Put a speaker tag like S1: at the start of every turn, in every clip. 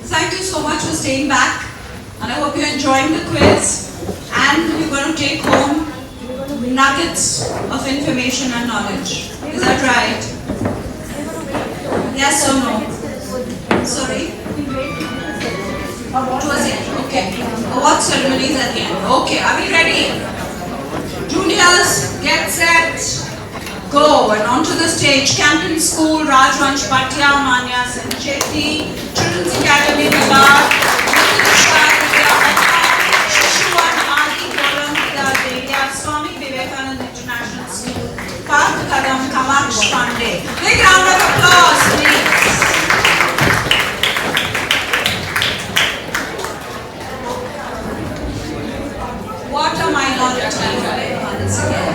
S1: Thank you so much for staying back, and I hope you're enjoying the quiz, and you're going to take home nuggets of information and knowledge. Is that right? Yes or no? Sorry? What was it? Okay. Award ceremony is at the end. Okay, are we ready? Juniors, get set, go. And onto the stage, Camden School, Rajvansh Bhatia, Manya Sen Chetty, Children's Academy, Nagar, Shishuvan Adi Forum, Delia, Swami Vivekananda International School, Parth Kadam, Kamaksh Pandey. Big round of applause, please. What a minority once again.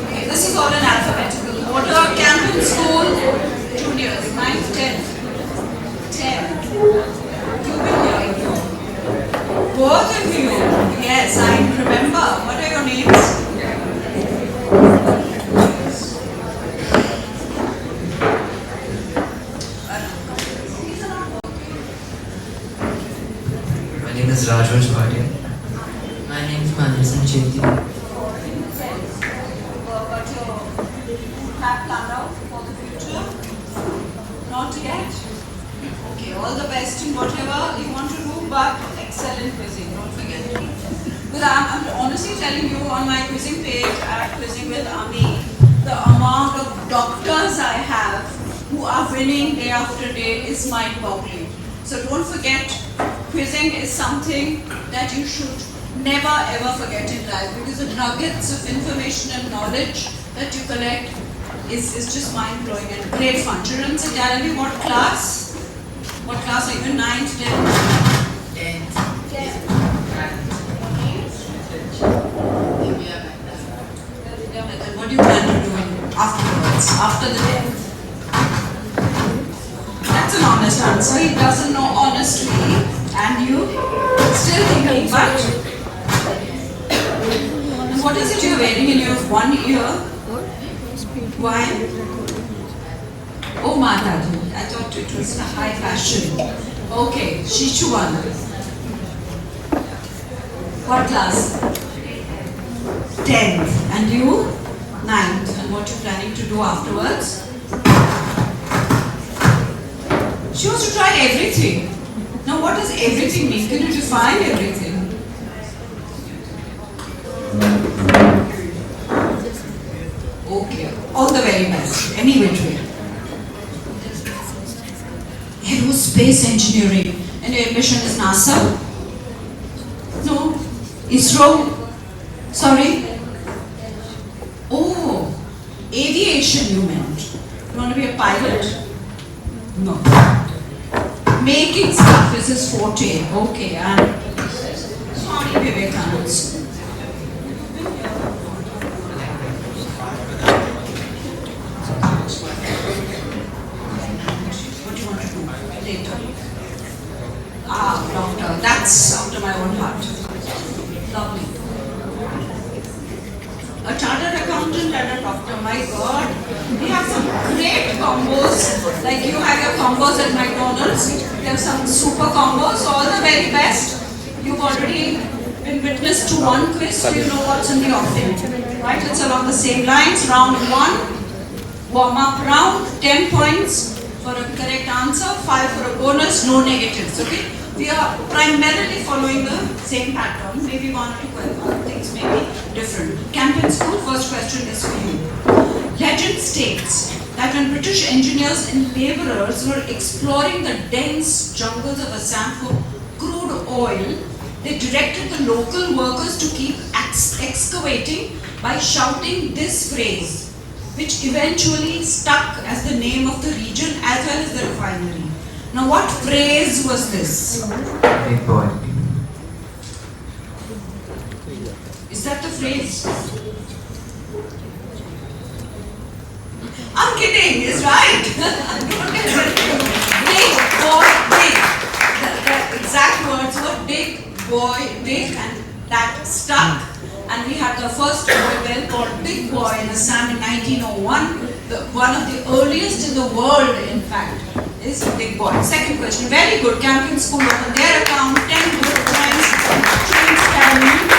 S1: Okay, this is all in alphabetical order. Camden School, juniors, 9th, 10th. 10. You've been here. Both of you. Yes, I remember. What are your names?
S2: My name is Rajvansh Bhatia.
S3: My name is Manya Sen Chetty.
S1: Got your map planned out for the future? Not yet? Okay, all the best in whatever you want to do, but excellent quizzing, don't forget. Because I'm honestly telling you, on my quizzing page at Quizzing with Ami, the amount of doctors I have who are winning day after day is mind-boggling. So don't forget, quizzing is something that you should never ever forget in life, because the nuggets of information and knowledge that you collect is just mind-blowing and great fun. Children's Academy, what class? What class are you in? 9th, 10th? 10th. What do you plan to do afterwards, after the 10th? That's an honest answer. He doesn't know honestly, and you still thinking, but and what is it you're wearing in your one ear? Why? Oh, Mataji, I thought it was a high fashion. Okay, Shishuvan. What class? 10th. And you? 9th. And what you planning to do afterwards? She wants to try everything. Now what does everything mean? Can you define everything? Okay, all the very best. Any which way. Aerospace engineering. And your mission is NASA? No. ISRO? Sorry? Oh, aviation you meant. You want to be a pilot? No. Making stuff is his forte. Okay, and Swami Vivekananda School. What do you want to do later? Ah, doctor. That's after my own heart. Lovely. A chartered accountant and a doctor. My God, we have some great combos. Like you have your combos at McDonald's. We have some super combos. All the very best. You've already been witness to one quiz, so you know what's in the offing. Right? It's along the same lines. Round 1, warm-up round, 10 points for a correct answer, 5 for a bonus, no negatives. Okay? We are primarily following the same pattern. Maybe 1 or 2 things may be different. Camden School, first question is for you. Legend states that when British engineers and labourers were exploring the dense jungles of Assam for crude oil, they directed the local workers to keep excavating by shouting this phrase, which eventually stuck as the name of the region as well as the refinery. Now what phrase was this?
S2: Big boy.
S1: Is that the phrase? I'm kidding, it's right. Don't get confused. Big boy, big. The exact words were big boy, big, and that stuck. and we had the first toy bell called Big Boy in Assam in 1901. One of the earliest in the world, in fact, is Big Boy. Second question, very good. Campion School opened their account, 10 good points. James Cameron.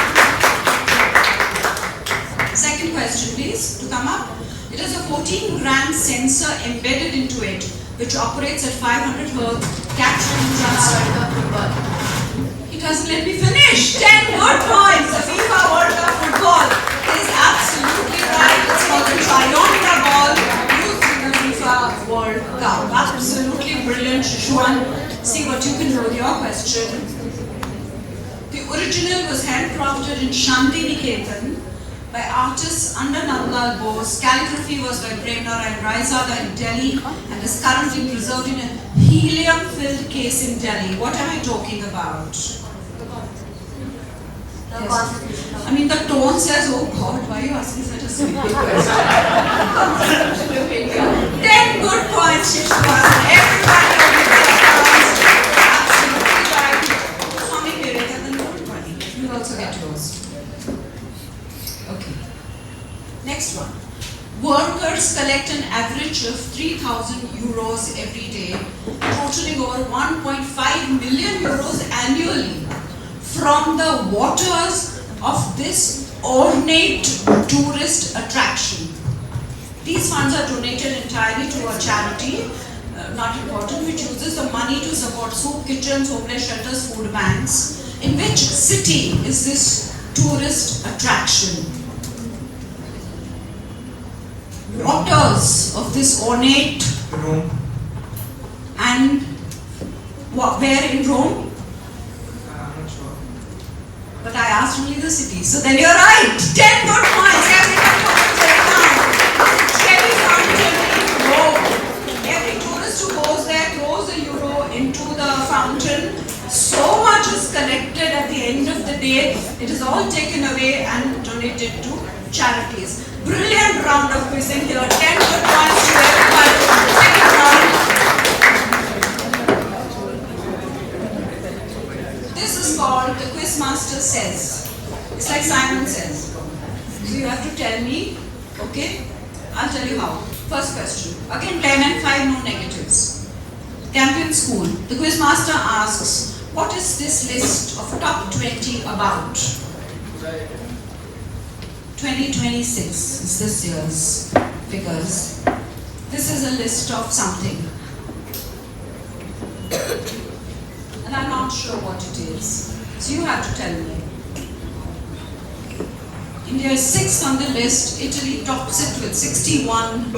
S1: Second question, please, to come up. It has a 14-gram sensor embedded into it, which operates at 500 Hz, capturing transfer. He doesn't let me finish. 10 good points. The FIFA World Cup football is absolutely right. It's called the Triangular ball used in the FIFA World Cup. Absolutely brilliant, Shishwan. See what you can do with your question. The original was handcrafted in Shantiniketan by artists under Nandlal Bose. Calligraphy was by Premnarayan Raizada in Delhi and is currently preserved in a helium-filled case in Delhi. What am I talking about? Yes. I mean, the tone says, oh God, why are you asking such a simple question? 10 good points, Shishwan. Everybody over there. Absolutely right. Swami Vivekananda, good money. You also get yours. Okay. Next one. Workers collect an average of 3,000 euros every day, totaling over 1.5 million euros annually from the waters of this ornate tourist attraction. These funds are donated entirely to a charity, not important, which uses the money to support soup kitchens, homeless shelters, food banks. In which city is this tourist attraction? Waters of this ornate
S4: Rome.
S1: and where in Rome?
S4: I'm not sure.
S1: But I asked only the city. So then you're right. 10 good points. Everyone put it down. Trevi Fountain in Rome. Every tourist who goes there throws a euro into the fountain. So much is collected at the end of the day. It is all taken away and donated to charities. Brilliant round of quizzing here. 10 good points to everyone. Second round. This is called the Quizmaster Says. It's like Simon Says. So you have to tell me, okay? I'll tell you how. First question. Again, 10 and 5, no negatives. Campion School. The Quizmaster asks, what is this list of top 20 about? 2026 is this year's figures. This is a list of something. And I'm not sure what it is. So you have to tell me. India is 6th on the list. Italy tops it with 61.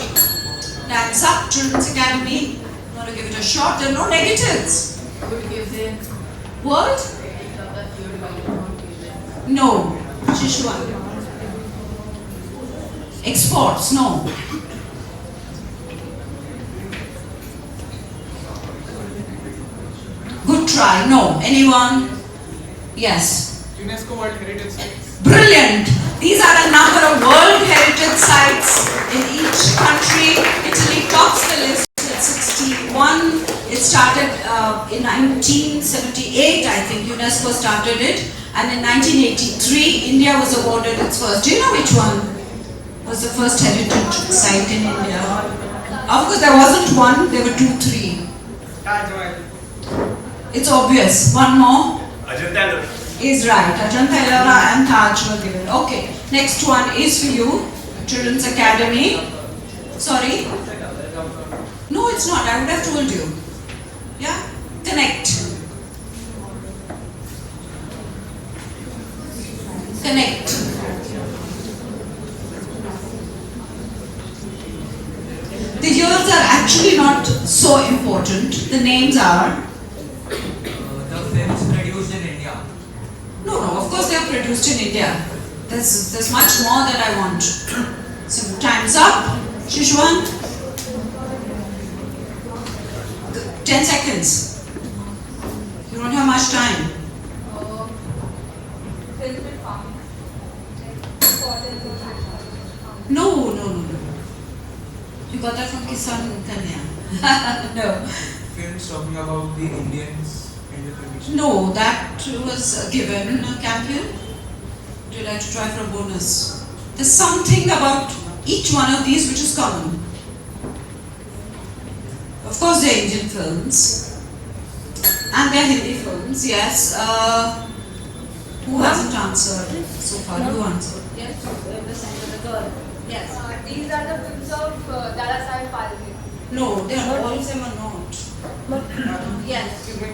S1: That's up. Children's Academy. I'm going to give it a shot. There are no negatives. World? No. Shishwan. Exports? No. Good try. No. Anyone? Yes.
S4: UNESCO World Heritage Sites.
S1: Brilliant. These are a number of World Heritage Sites in each country. Italy tops the list at 61. It started in 1978, I think. UNESCO started it. And in 1983, India was awarded its first. Do you know which one was the first heritage site in India? Of course, there wasn't one. There were 2, 3.
S4: Taj Mahal.
S1: It's obvious. One more
S4: Ajanta.
S1: is right. Ajanta Ellora and Taj were given. Okay. Next one is for you. Children's Academy. Sorry? No, it's not. I would have told you. Yeah? Connect. Connect. The years are actually not so important. The names are.
S2: The films produced in India.
S1: No, of course they are produced in India. There's much more that I want. So time's up. Shishwan? 10 seconds. You don't have much time. No. You got that from Kisan Kanya. No.
S4: Films talking about the Indians independence.
S1: No, that was given Campion. Would you like to try for a bonus? There's something about each one of these which is common. Of course, they're Indian films and they're Hindi films. Yes. Who hasn't answered so far? You answered.
S5: Yes, the center, the girl.
S1: Yes.
S5: These are the films of Dada Saheb Phalke.
S1: No, they are all of them are not. Yes.
S6: The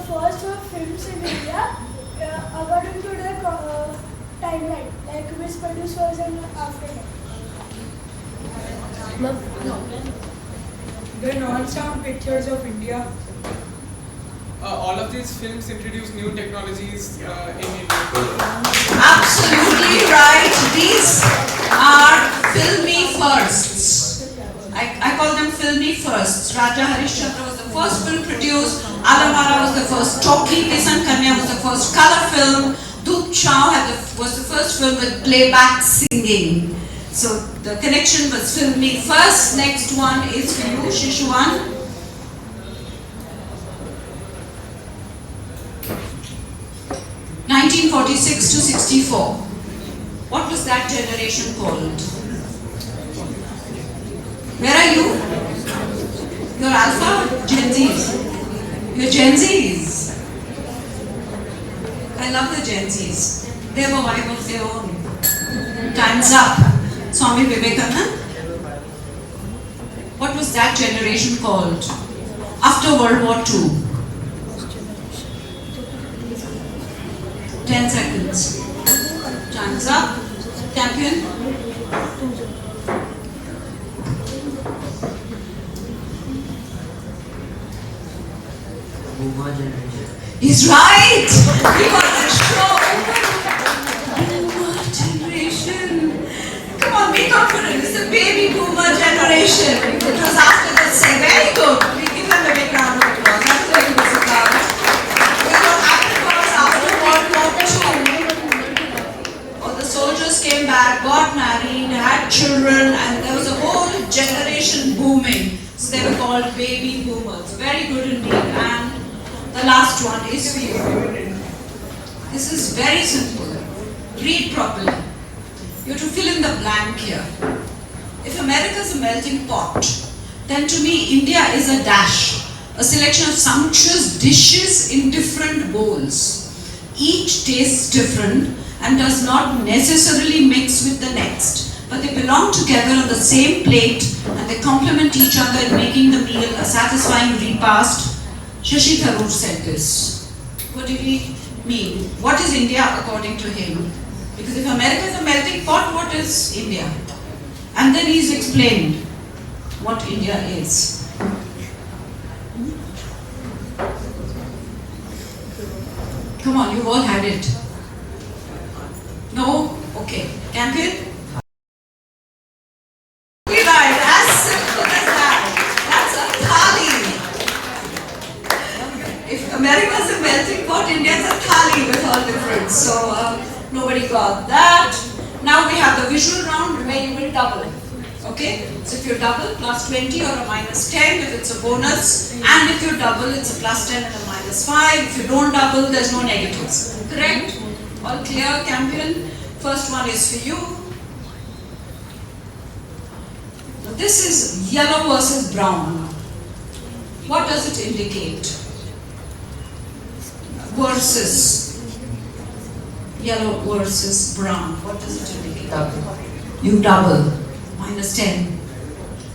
S6: first were films in India according to the timeline, like which produced first and after that.
S7: The non-sound pictures of India.
S4: All of these films introduce new technologies in India.
S1: Absolutely right. These are filmy firsts. I call them filmy firsts. Raja Harishchandra was the first film produced. Alamara was the first. Chokki Kisan Kanya was the first color film. Duk Chau was the first film with playback singing. So the connection was filmy first. Next one is for you, Shishuan. 1946 to 64. What was that generation called? Where are you? You're Alpha? Gen Zs. You're Gen Zs. I love the Gen Zs. They have a vibe of their own. Time's up. Swami Vivekananda. What was that generation called? After World War II. 10 seconds. Time's up. Champion.
S3: Boomer generation.
S1: He's right! He got it show! Boomer generation. Come on, be confident. It's the baby boomer generation. It was after the same. Very good. We give them a big round of applause. That's very good, Sukara. What happened was after World War II, all the soldiers came back, got married, had children, and there was a whole generation booming. So they were called baby boomers. Very good indeed. And the last one is for you. This is very simple. Read properly. You have to fill in the blank here. If America is a melting pot, then to me India is a dash. A selection of sumptuous dishes in different bowls. Each tastes different and does not necessarily mix with the next, but they belong together on the same plate and they complement each other in making the meal a satisfying repast. Shashi Tharoor said this. What did he mean? What is India according to him? Because if America is a melting pot, what is India? And then he's explained what India is. Come on, you've all had it. No? Okay. Campion? Right, as simple as that. That's a thali. If America is a melting pot, India is a thali with all difference. So nobody got that. Now we have the visual round where you will double. Okay? So if you double, plus 20 or a minus 10 if it's a bonus. And if you double, it's a plus 10 and a minus 5. If you don't double, there's no negatives. Correct? All clear, Campion? First one is for you. This is yellow versus brown. What does it indicate? Versus. Yellow versus brown. What does it indicate?
S3: Double.
S1: You double. Minus 10.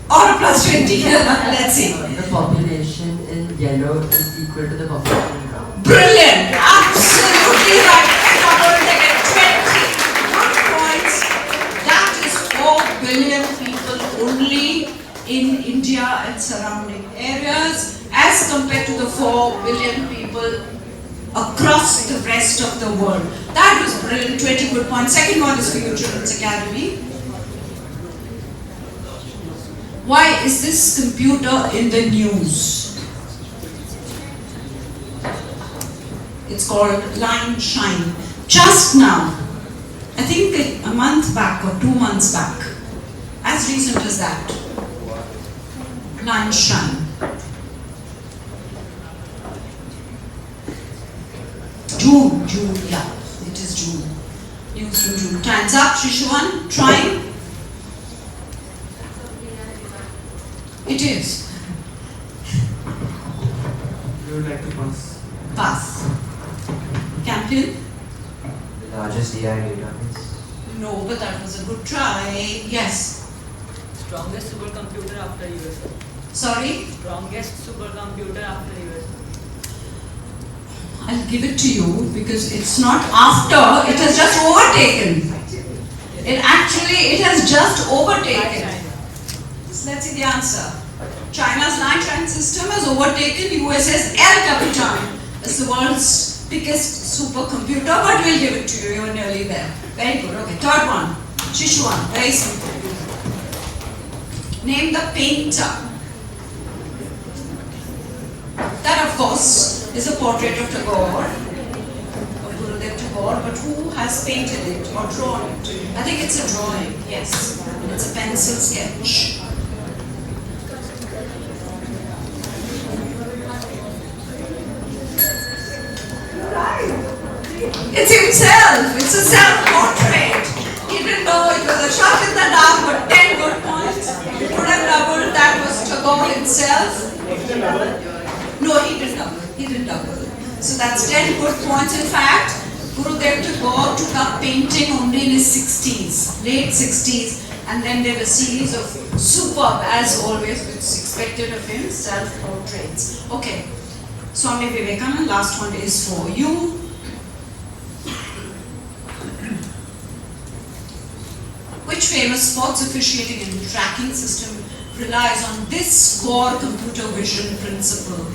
S1: Or a plus 20. Let's see.
S3: The population in yellow is equal to the population in brown.
S1: Brilliant. Absolutely right. Double, they get 20 good points. That is 4 billion people only in India and surrounding areas as compared to the 4 billion people across the rest of the world. That was brilliant. 20 good points. Second one is for you, Children's Academy. Why is this computer in the news? It's called Line Shine. Just now, I think a month back or 2 months back, as recent as that, Line Shine. June, yeah, it is June. News from June. Time's up. Shishuan, trying. It is.
S2: You would like to pass?
S1: Pass. Campion?
S3: The largest AI database.
S1: No, but that was a good try. Yes.
S8: Strongest supercomputer after USA.
S1: Sorry?
S8: Strongest supercomputer after USA.
S1: I'll give it to you because it's not after, it has just overtaken. It has just overtaken. So let's see the answer. China's Landshine system has overtaken USA's El Capitan as the world's biggest supercomputer, but we'll give it to you. You're nearly there. Very good. Okay, third one. Shishuan. Very simple. Name the painter. That, of course, is a portrait of Tagore, of Gurudev Tagore, but who has painted it or drawn it? I think it's a drawing, yes. It's a pencil sketch. It's himself. It's a self-portrait. He didn't know it was a shot in the dark, but 10 good points. He could have doubled. That was Tagore himself. No, he didn't double. He didn't double. So that's 10 good points. In fact, Gurudev Tagore took up painting only in his 60s, late 60s, and then there were a series of superb, as always, which is expected of him, self-portraits. Okay, Swami Vivekananda, last one is for you. Which famous sports officiating and tracking system relies on this core computer vision principle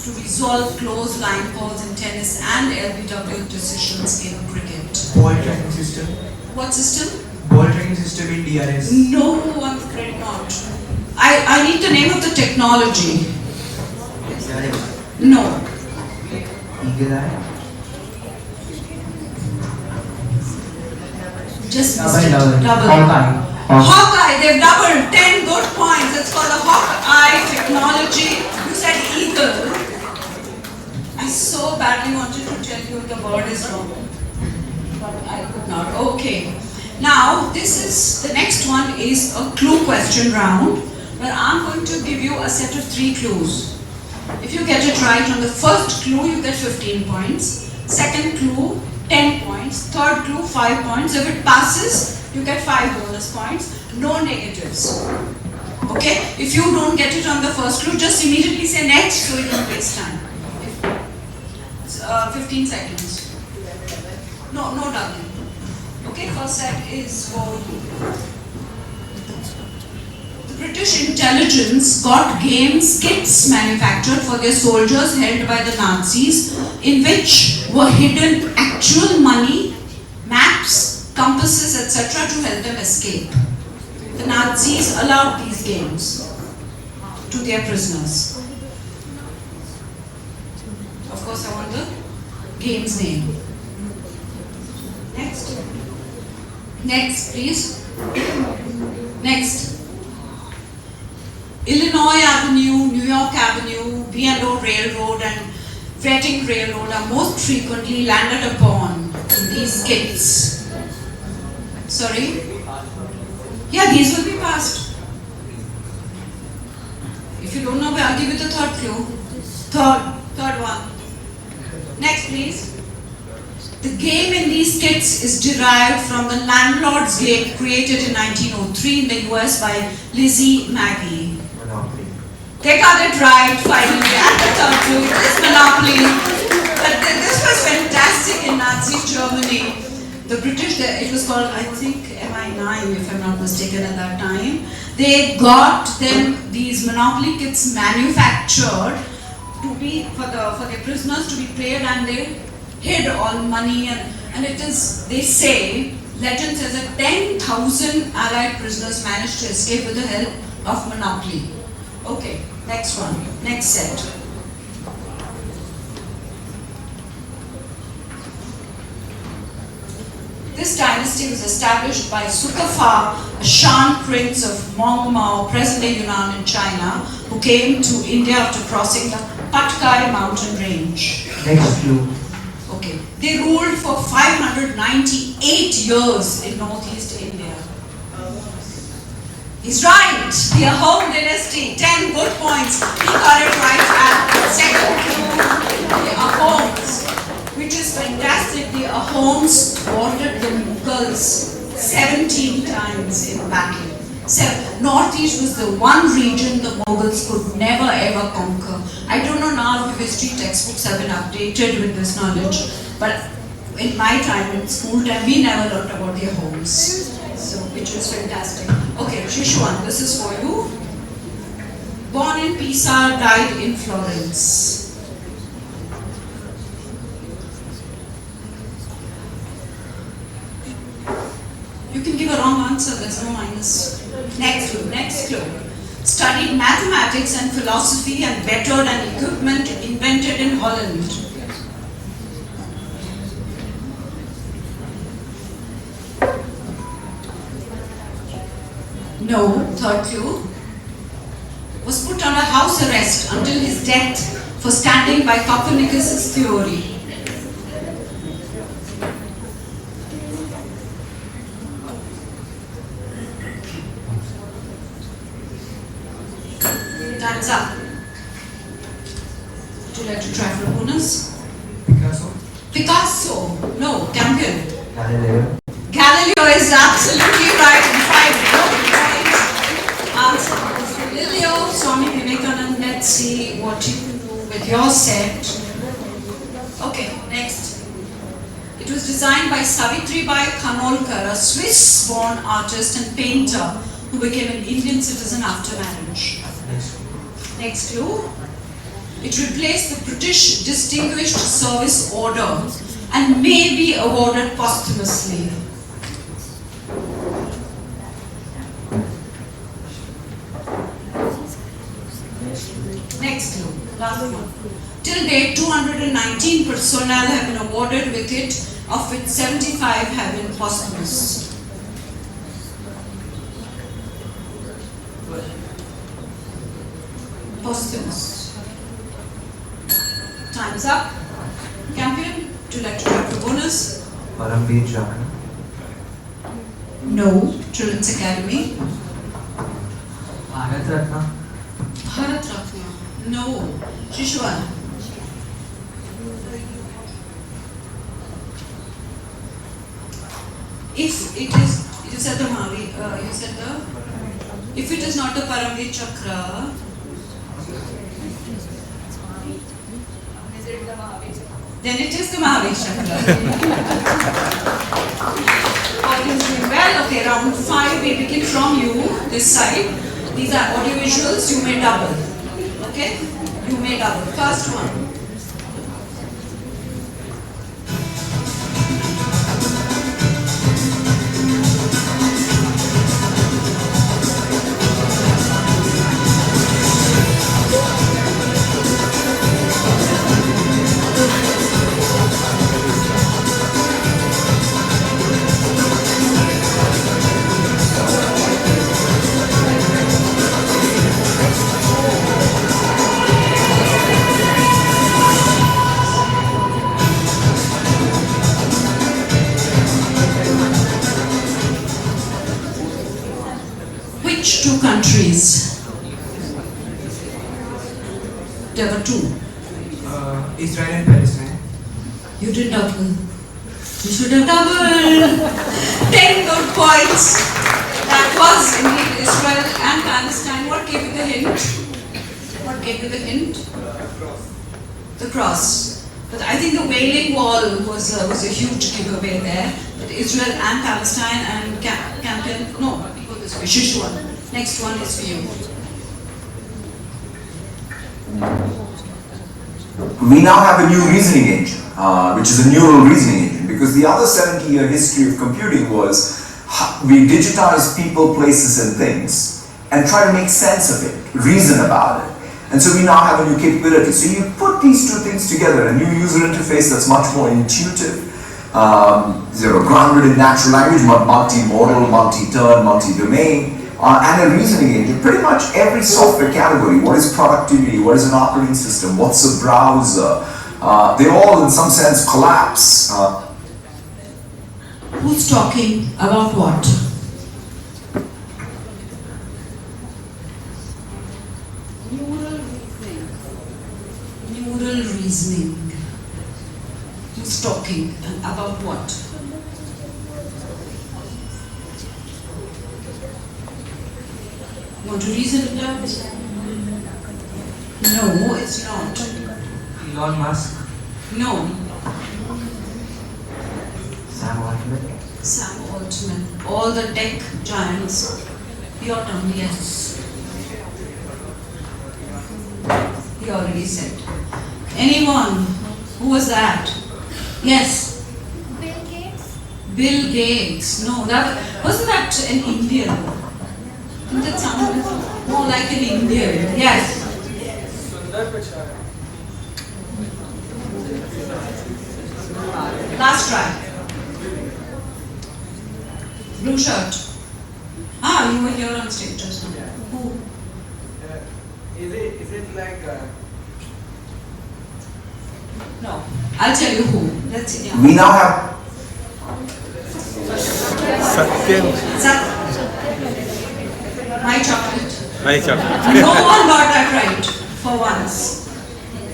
S1: to resolve close line calls in tennis and LBW decisions in cricket?
S2: Ball tracking system.
S1: What system?
S2: Ball tracking system in DRS.
S1: No, I'm afraid not. I need the name of the technology. No.
S3: Eagle Eye.
S1: Just
S3: Double.
S1: missed it. Double.
S3: Hawkeye.
S1: Hawkeye, they've doubled 10 good points. It's called the Hawkeye technology. You said eagle. I so badly wanted to tell you the word is wrong, but I could not. Okay. Now, the next one is a clue question round, where I'm going to give you a set of 3 clues. If you get it right on the first clue, you get 15 points. Second clue, 10 points. Third clue, 5 points. If it passes, you get 5 bonus points. No negatives. Okay? If you don't get it on the first clue, just immediately say next so you don't waste time. 15 seconds. No doubling. Okay, first set is for you. The British intelligence got games kits manufactured for their soldiers held by the Nazis, in which were hidden actual money, maps, compasses, etc. to help them escape. The Nazis allowed these games to their prisoners. Of course, I want the game's name. Next, please. Next. Illinois Avenue, New York Avenue, B&O Railroad and Reading Railroad are most frequently landed upon in these kits. Sorry? Yeah, these will be passed. If you don't know, I'll give you the third clue. Third one. Next, please. The game in these kits is derived from the Landlord's Game created in 1903 in the US by Lizzie Magie.
S3: Monopoly.
S1: They got it right finally at the third clue. It is Monopoly. But this was fantastic in Nazi Germany. The British, it was called, I think, MI9 if I'm not mistaken at that time. They got them these Monopoly kits manufactured to be for their prisoners to be played, and they hid all money and it is, they say, legend says that 10,000 Allied prisoners managed to escape with the help of Monopoly. Okay, next one, next set. This dynasty was established by Sukafa, a Shan prince of Mongmao, present-day Yunnan in China, who came to India after crossing the Patkai mountain range.
S3: Next clue.
S1: Okay. They ruled for 598 years in northeast India. He's right. The Ahom dynasty, 10 good points. He got it right. And second clue, the Ahoms, which is fantastic. The Ahoms fought the Mughals 17 times in battle. Northeast was the one region the Mughals could never ever conquer. I don't know now if history textbooks have been updated with this knowledge, but in my time, in school time, we never learned about their homes. So, which was fantastic. Okay, Shishwan, this is for you. Born in Pisa, died in Florence. You can give a wrong answer, there's no minus. Next clue. Studied mathematics and philosophy and bettered an equipment invented in Holland. No, third clue. Was put under house arrest until his death for standing by Copernicus' theory. Time's up. Would you like to try for a bonus? Picasso. No, Campion. Galileo is absolutely right. In 5 good points. Answer is Galileo. Swami Vivekananda. Let's see what you can do with your set. Okay, next. It was designed by Savitribai Khanolkar, a Swiss-born artist and painter who became an Indian citizen after marriage. Next clue. It replaced the British Distinguished Service Order and may be awarded posthumously. Next clue. Last one. Till date, 219 personnel have been awarded with it, of which 75 have been posthumous. Posthumous. Time's up. Campion, would you like to try for bonus?
S3: Paramveer Chakra.
S1: No. Children's Academy.
S3: Bharat Ratna.
S1: Bharat Ratna. No. Shishwan. If it is, you said the if it is not the Paramveer Chakra,
S5: Is it the Mahavir Chakra?
S1: then it is the Mahavir Chakra. Audience doing well. Okay, round 5, we begin from you, this side. These are audio visuals, you may double. Okay? You may double. First one. Which two countries? There were two.
S2: Israel and Palestine.
S1: You did double. You should have doubled. 10 good points. That was indeed Israel and Palestine. What gave you the hint? What gave you the hint? The cross. But I think the Wailing Wall was a huge giveaway there. But Israel and Palestine and Campion. No, go this way. Shishwan. Next one is for you.
S9: We now have a new reasoning engine, which is a neural reasoning engine, because the other 70-year history of computing was we digitize people, places, and things and try to make sense of it, reason about it. And so we now have a new capability. So you put these two things together, a new user interface that's much more intuitive, grounded in natural language, multimodal, multi-turn, multi-domain, and a reasoning engine. Pretty much every software category, what is productivity, what is an operating system, what's a browser, they all in some sense collapse.
S1: Who's talking about what? Neural reasoning. Who's talking about what? Want to reason it out? No, it's not.
S2: Elon Musk.
S1: No.
S3: Sam Altman.
S1: Sam Altman. All the tech giants. Your turn, yes. He already said. Anyone? Who was that? Yes.
S6: Bill Gates.
S1: Bill Gates. No, that wasn't that an Indian? Didn't that sound more like an Indian? Yes.
S4: Sundar Pichai.
S1: Last try. Blue shirt. Ah, you were here on stage just now. Who?
S4: Is it like
S1: No. I'll tell you who. Let's see. Yeah.
S9: We now have
S1: Sat. My chocolate.
S10: My chocolate.
S1: No one got that right for once.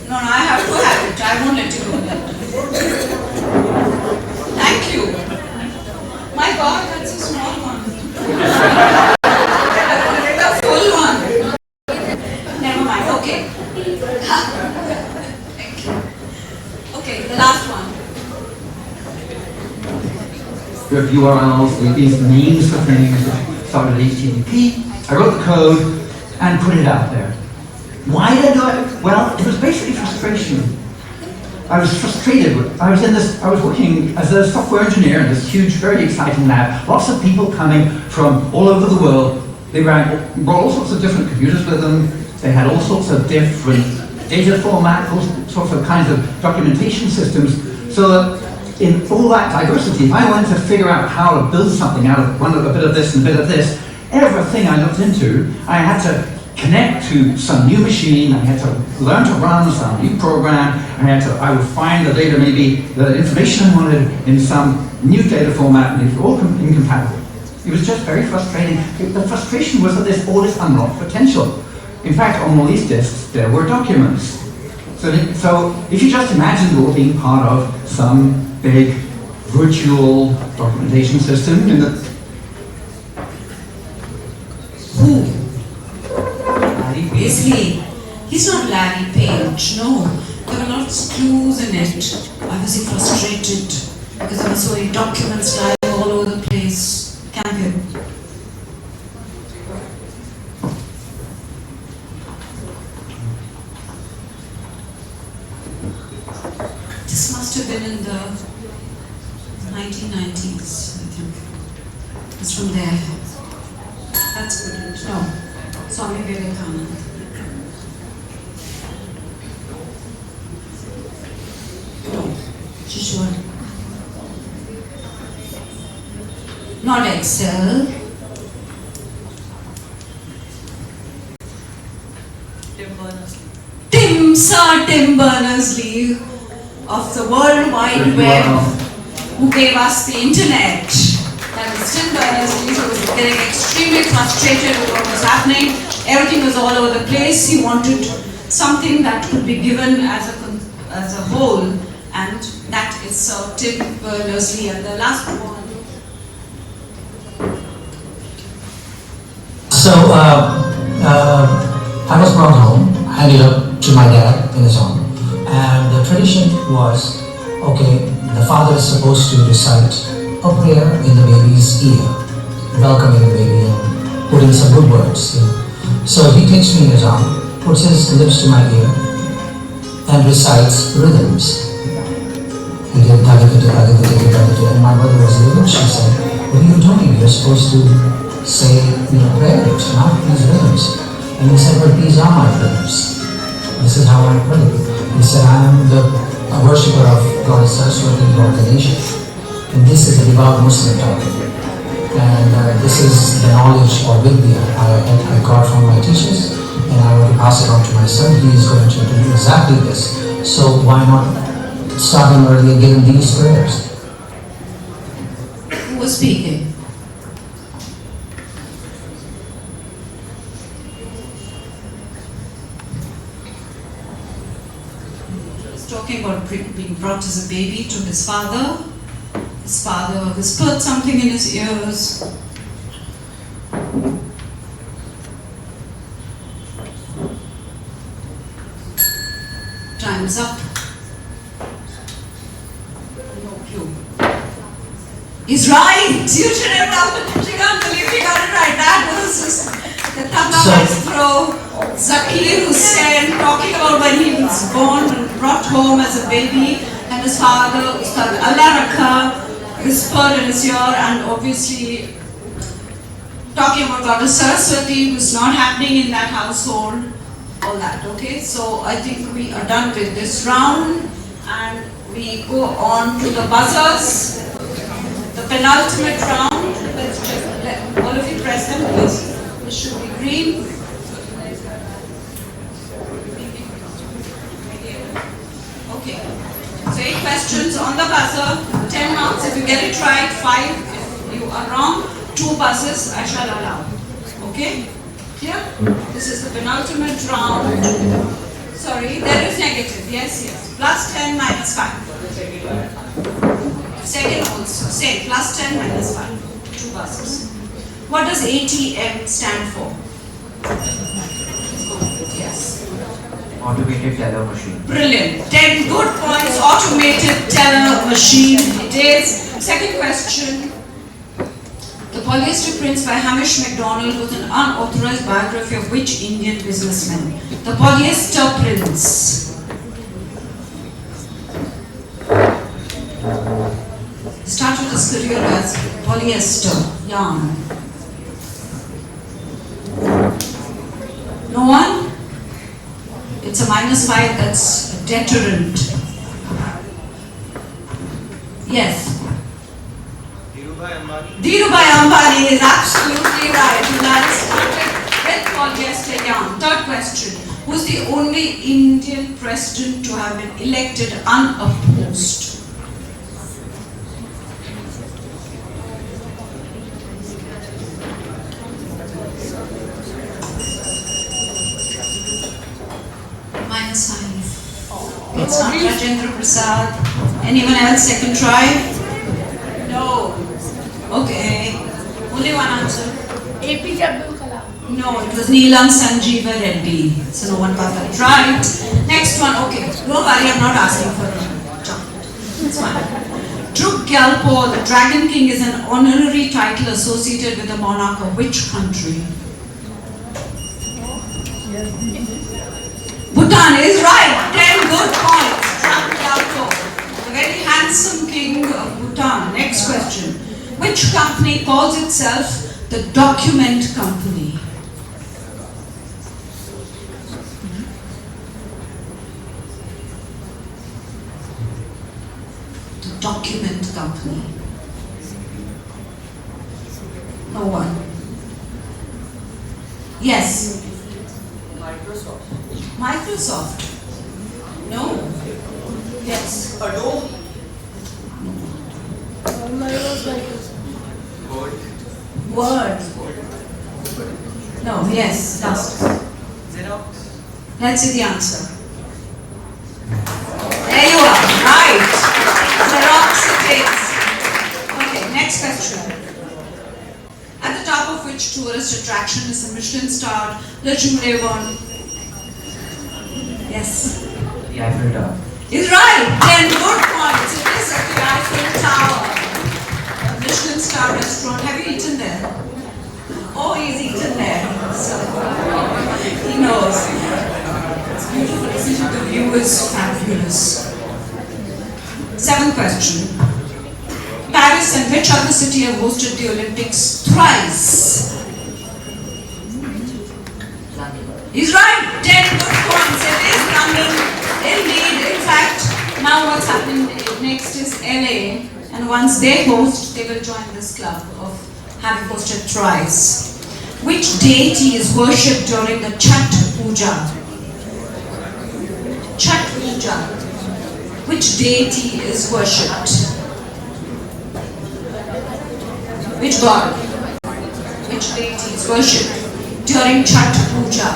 S1: No, I have to have it. I won't let you go there. Thank you. My God, that's a small one. I wanted a full one. Never mind. Okay. Thank you. Okay, the last one.
S11: With URLs, with these names for things, started HTTP. I wrote the code and put it out there. Why did I do it? Well, it was basically frustration. I was frustrated. I was working as a software engineer in this huge, very exciting lab. Lots of people coming from all over the world. They brought all sorts of different computers with them. They had all sorts of different data formats, all sorts of kinds of documentation systems. So that in all that diversity, if I wanted to figure out how to build something out of a bit of this and a bit of this, everything I looked into, I had to connect to some new machine, I had to learn to run some new program, I would find the data, maybe the information I wanted in some new data format, and it's all incompatible. It was just very frustrating. The frustration was that there's all this unlocked potential. In fact, on all these disks, there were documents. So if you just imagine you're being part of some big virtual documentation system in the...
S1: Who? Basically, he's not Larry Page, no. There were lots of clues in it. I was frustrated because there were so many documents lying all over the place. Campion. This must have been in the 1990s, I think. It's from there. That's good. No. Swami Vivekananda. No. Shishwar. Not Excel.
S8: Tim Berners-Lee.
S1: Tim Berners-Lee of the World Wide Web, who gave us the internet. That was Tim Berners-Lee, who was getting extremely frustrated with what was happening. Everything was all over the place. He wanted something that could be given as a whole, and that is Sir Tim Berners-Lee. And the last one.
S12: So I was brought home, handed up to my dad in his home, and the tradition was, okay, the father is supposed to recite a prayer in the baby's ear, welcoming the baby and putting some good words. So he takes me in his arm, puts his lips to my ear, and recites rhythms. He did and my mother was little. She said, "What are you doing? You're supposed to say, prayers, not these rhythms." And he said, "But these are my rhythms. This is how I pray." He said, "I am a worshipper of Goddess Saraswati, Lord Ganesha. And this is a devout Muslim talking. And this is the knowledge or vidya I got from my teachers, and I want to pass it on to my son. He is going to to do exactly this. So why not starting early and giving these prayers?
S1: Who was speaking? He's talking about being brought as a baby to his father. His father whispered something in his ears. Time's up. No clue. He's right! You should have done. She can't believe she got it right. That was just the Tana's throw. Zakir Hussain talking about when he was born and brought home as a baby, and his father, Ustad Allah Rakha, whispered in his ear, and obviously talking about Goddess Saraswati, who's not happening in that household. All that, okay? So I think we are done with this round and we go on to the buzzers. The penultimate round. Let's just all of you press them, please. This should be green. Okay. So 8 questions on the buzzer, 10 marks if you get it right, 5 if you are wrong, 2 buzzers I shall allow. Okay? Here, this is the penultimate round. Sorry, there is negative. Yes. Plus 10 minus 5. Second also. Say plus 10 minus 5. 2 buzzers. What does ATM stand for? Yes.
S3: Automated teller machine.
S1: Brilliant. 10 good points. Automated teller machine. It is. Second question. The Polyester Prince by Hamish MacDonald was an unauthorized biography of which Indian businessman? The Polyester Prince. He started his career as polyester yarn. No one? It's a minus 5, that's a deterrent. Yes. Dhirubhai Ambani is absolutely right. That started with polyester yarn. Third question. Who's the only Indian president to have been elected unopposed? Minus 5. It's not Rajendra Prasad. Anyone else? Second try? No. Okay. Only one answer.
S6: APJ Abdul Kalam.
S1: No, it was Neelam Sanjeeva Reddy. So no one got that right. Next one. Okay. Don't worry, I'm not asking for a chocolate. It's fine. Druk Gyalpo, the Dragon King, is an honorary title associated with the monarch of which country? Bhutan is right. 10 good points. Druk Gyalpo, the very handsome king of Bhutan. Next question. Which company calls itself the Document Company? The Document Company. No one. Yes. Microsoft. No. Yes.
S2: Adobe.
S1: Word. No, yes, last.
S2: Xerox.
S1: Let's see the answer. There you are, right. Xerox it is. Okay, next question. At the top of which tourist attraction is the Michelin-starred Le Jumeirah? Yes.
S3: The Eiffel Tower.
S1: He's right. 10 good points. It is at the Eiffel Tower. A Michelin-star restaurant. Have you eaten there? Oh, he's eaten there. So, he knows. It's beautiful, isn't it? The view is fabulous. 7th question. Paris and which other city have hosted the Olympics thrice? He's right. 10 good points. It is London. Indeed. In fact, now what's happening next is LA. And once they host, they will join this club of having hosted thrice. Which deity is worshipped during the Chhat Puja? Chhat Puja. Which deity is worshipped? Which god? Which deity is worshipped during Chhat Puja?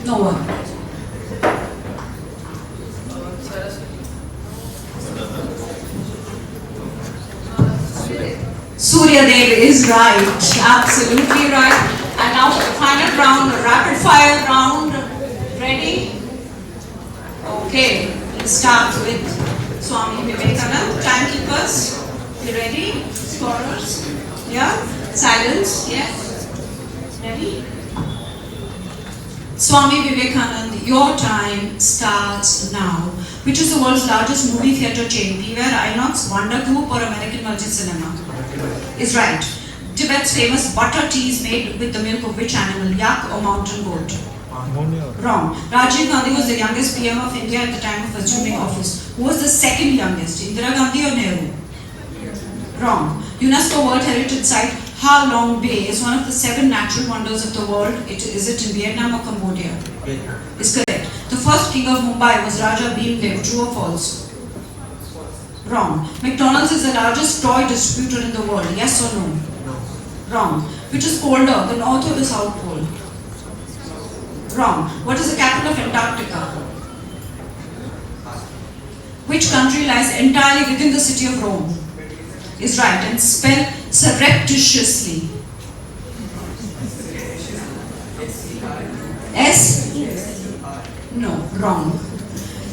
S1: No one. Surya Dev is right, absolutely right. And now for the final round, the rapid fire round. Ready? Okay, we'll start with Swami Vivekananda. Timekeepers, you ready? Scorers? Yeah? Silence? Yes? Ready? Swami Vivekananda, your time starts now. Which is the world's largest movie theatre chain? Beware Inox, Wonder Group or American Multi Cinema? Is right. Tibet's famous butter tea is made with the milk of which animal? Yak or mountain goat? Wrong. Rajiv Gandhi was the youngest PM of India at the time of assuming office. Who was the second youngest? Indira Gandhi or Nehru? Wrong. UNESCO World Heritage Site Ha Long Bay is one of the 7 natural wonders of the world. Is it in Vietnam or Cambodia? Is correct. The first king of Mumbai was Raja Bhimdev. True or false? Wrong. McDonald's is the largest toy distributor in the world. Yes or no? Wrong. Which is colder, the North or the South Pole? Wrong. What is the capital of Antarctica? Which country lies entirely within the city of Rome? Is right. And spell surreptitiously. S? No. Wrong.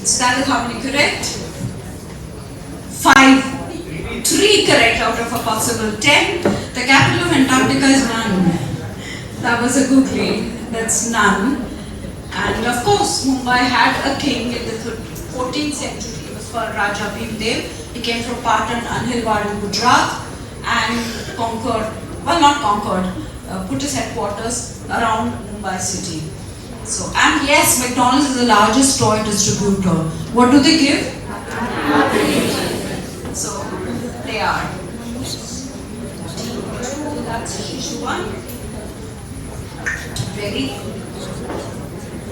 S1: So that is how many correct? 5. 3 correct out of a possible 10. The capital of Antarctica is none. That was a googly. That's none. And of course, Mumbai had a king in the 14th century. It was called Raja Bhimdev. He came from Patan, Anhilwad in Gujarat and conquered, well not conquered, put his headquarters around Mumbai city. So, and yes, McDonald's is the largest toy distributor. What do they give? So, they are. That's issue 1. Very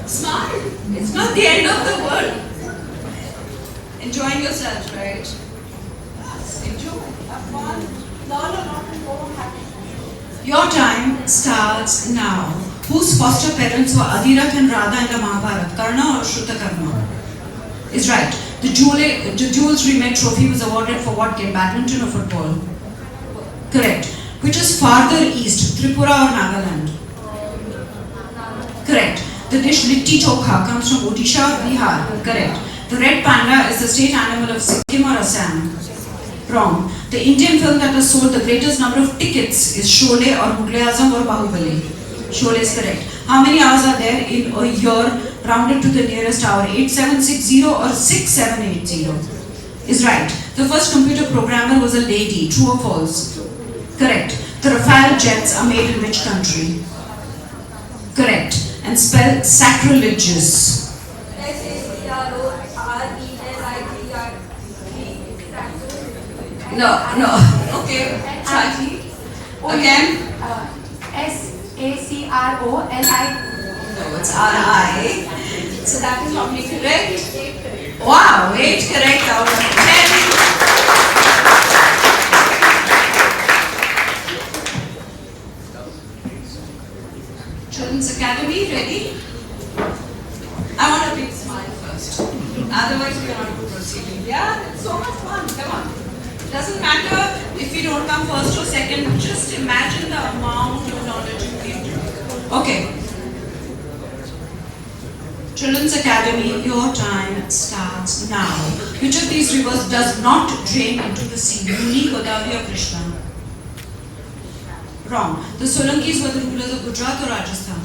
S1: smart. It's not the end of the world. Enjoying yourself, right? Yes, enjoy. Have fun. Learn a lot and go happy. Your time starts now. Whose foster parents were Adirath and Radha in the Mahabharata? Karna or Shrutakarma? Is right. The Jules Rimet Trophy was awarded for what game? Badminton or football? Correct. Which is farther east, Tripura or Nagaland? Correct. The dish Litti Chokha comes from Odisha or Bihar? Correct. The red panda is the state animal of Sikkim or Assam? Wrong. The Indian film that has sold the greatest number of tickets is Sholay or Mughal Azam or Bahubali? Sholay is correct. How many hours are there in a year rounded to the nearest hour? 8760 or 6780? Is right. The first computer programmer was a lady. True or false? Correct. The Rafale jets are made in which country? Correct. And spell sacrilegious. No. Okay. Try. Again.
S5: SACROLI.
S1: No, it's R-I. So that is how many correct? Wow, 8 correct out of 10. Children's Academy, ready? I want a big smile first. Otherwise, we are not proceeding. Yeah, it's so much fun. Come on. Doesn't matter if you don't come first or second. Just imagine the amount of knowledge you gain. Okay. Children's Academy, your time starts now. Which of these rivers does not drain into the sea? Muni, Godavari or Krishna? Wrong. The Solankis were the rulers of Gujarat or Rajasthan?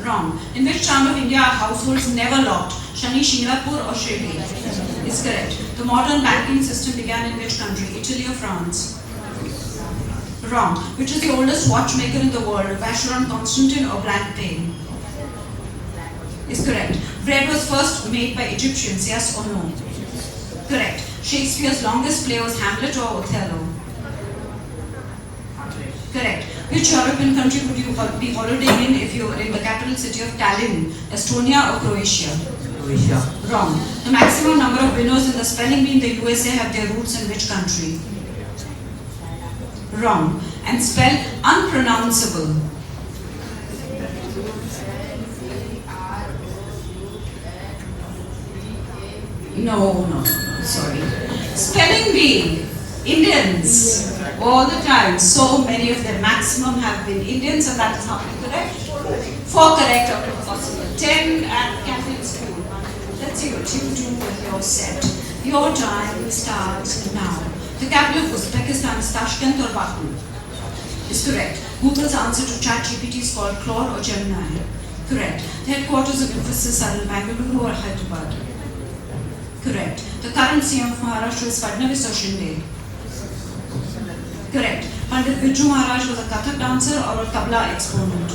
S1: Wrong. In which town of India are households never locked? Shani, Shingrapur or Shirdi? Is correct. The modern banking system began in which country? Italy or France? Wrong. Which is the oldest watchmaker in the world? Vacheron Constantin or Blancpain? Is correct. Bread was first made by Egyptians, yes or no? Correct. Shakespeare's longest play was Hamlet or Othello? Correct. Which European country would you be holidaying in if you were in the capital city of Tallinn, Estonia or Croatia?
S3: Croatia.
S1: Wrong. The maximum number of winners in the spelling bee in the USA have their roots in which country? Wrong. And spell unpronounceable. No, sorry. Spelling bee. Indians. All the time. So many of them. Maximum have been Indians, and that is how many correct? 4 correct out of possible. 10 at Catholic school. Let's see what you do with your set. Your time starts now. The capital of Uzbekistan is Tashkent or Baku? Is correct. Google's answer to ChatGPT is called Claude or Gemini? Correct. The headquarters of Infosys are in Bangalore or Hyderabad? Correct. The current CM of Maharashtra is Fadnavis or Shinde? Correct. Pandit Biju Maharaj was a Kathak dancer or a tabla exponent?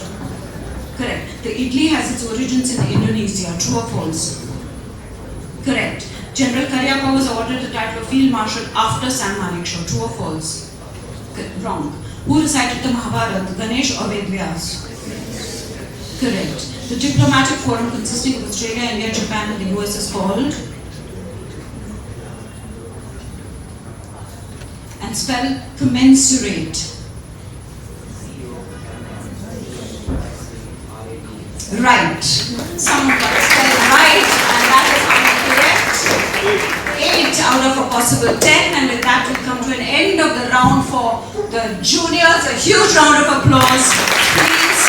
S1: Correct. The idli has its origins in Indonesia. True or false? Correct. General Karyappa was awarded the title of Field Marshal after Sam Manekshaw. True or false? Wrong. Who recited the Mahabharata, Ganesh or Ved Vyas? Correct. The diplomatic forum consisting of Australia, India, Japan and the US is called? And spell commensurate. Right. Someone got spelled right, and that is how you correct. 8 out of a possible 10, and with that we come to an end of the round for the juniors. A huge round of applause, please,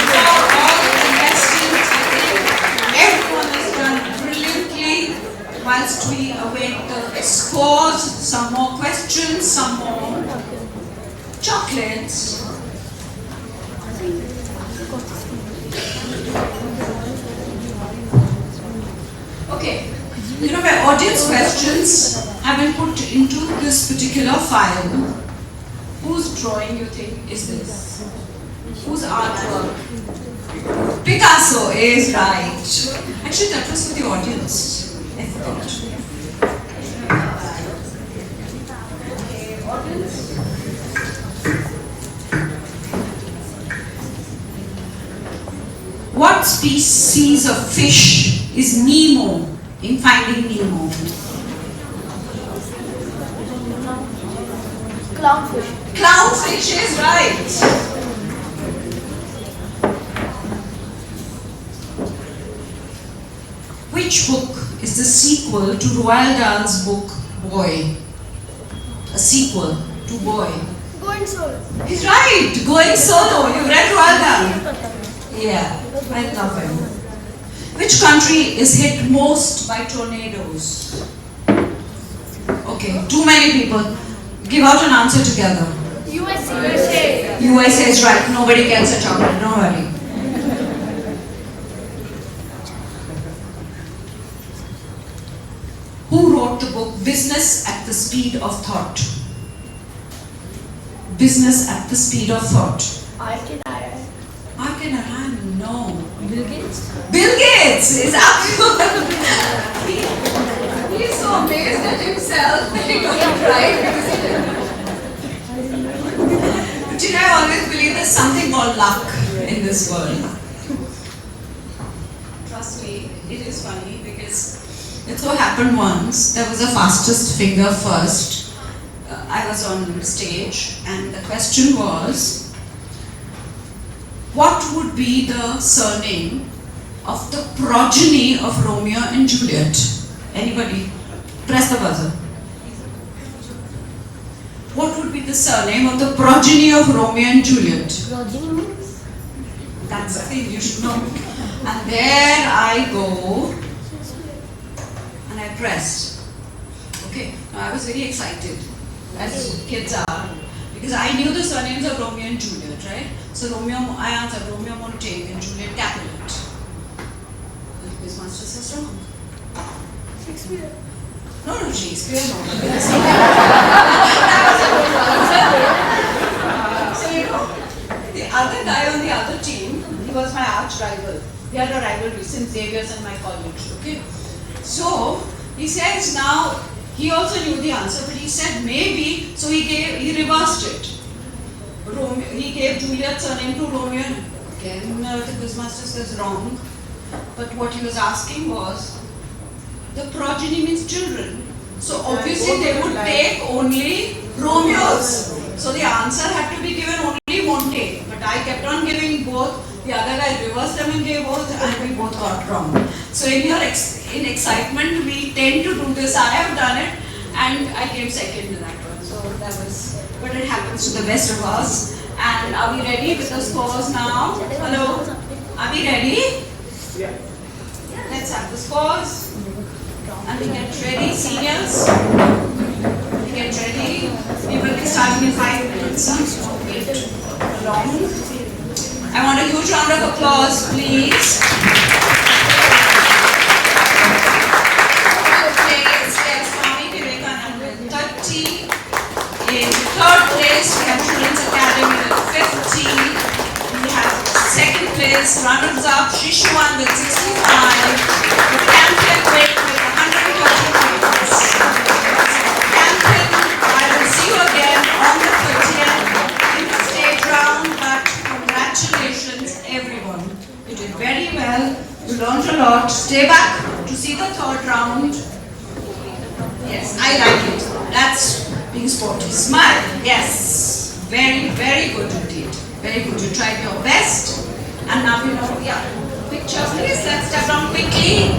S1: for all the contestants. I think everyone has done brilliantly. Whilst we await the scores, some more questions, some more chocolates. Okay, my audience questions have been put into this particular file. Whose drawing you think is this? Whose artwork? Picasso is right. Actually, that was for the audience. I thought. Okay, audience. What species of fish is Nemo in Finding Nemo?
S6: Clownfish.
S1: Clownfish is right. Which book is the sequel to Roald Dahl's book Boy? A sequel to Boy.
S6: Going solo.
S1: He's right. Going Solo. You read Roald Dahl? Yeah, I love him. Which country is hit most by tornadoes? Okay, too many people. Give out an answer together.
S6: USA.
S1: USA is right. Nobody gets a chocolate. Don't worry. Who wrote the book Business at the Speed of Thought? Business at the Speed of Thought.
S6: R.K.
S1: Narayan, no.
S5: Bill Gates?
S1: Bill Gates is absolutely. He's so amazed at himself that he got it right. But I always believe there's something called luck in this world. Trust me, it is funny because it so happened once there was a fastest finger first. I was on stage and the question was, what would be the surname of the progeny of Romeo and Juliet? Anybody? Press the buzzer. What would be the surname of the progeny of Romeo and Juliet?
S6: Progeny?
S1: That's the thing you should know. And there I go. And I pressed. Okay, now I was very excited, as kids are, because I knew the surnames of Romeo and Juliet, right? So Romeo, I answered Romeo Montaigne and Juliet Capulet. The quizmaster says wrong.
S6: Shakespeare.
S1: No, Shakespeare, no. So the other guy on the other team, he was my arch rival. We had a rivalry since Xavier's and my college, okay? So he says now, he also knew the answer, but he said maybe, so he reversed it. he gave Juliet's surname to Romeo. Again, the quizmaster says wrong. But what he was asking was, the progeny means children. So obviously they would take only Romeos. So the answer had to be given only Monte. But I kept on giving both. The other guy reversed them and gave both, and we both got wrong. So in excitement, we tend to do this. I have done it, and I came second to that one. So that was, but it happens to the best of us. And are we ready with the scores now? Hello? Are we ready?
S4: Yeah.
S1: Let's have the scores. And we get ready, seniors. We get ready. We will be starting in 5 minutes. Wait long. I want a huge round of applause, please. Yes, Swami Vivekananda, 30. In third place, we have Children's Academy with 50. We have second place, runners-up, Shishuan with 65. The Campion with 130 points. Campion, I will see you again on the 30th in the stage round, but congratulations everyone. You did very well, you learned a lot. Stay back to see the third round. Yes, I like it. That's being sporty. Smile. Yes. Very, very good indeed. Very good. You tried your best. And now we know, yeah. Picture please. Let's step down quickly.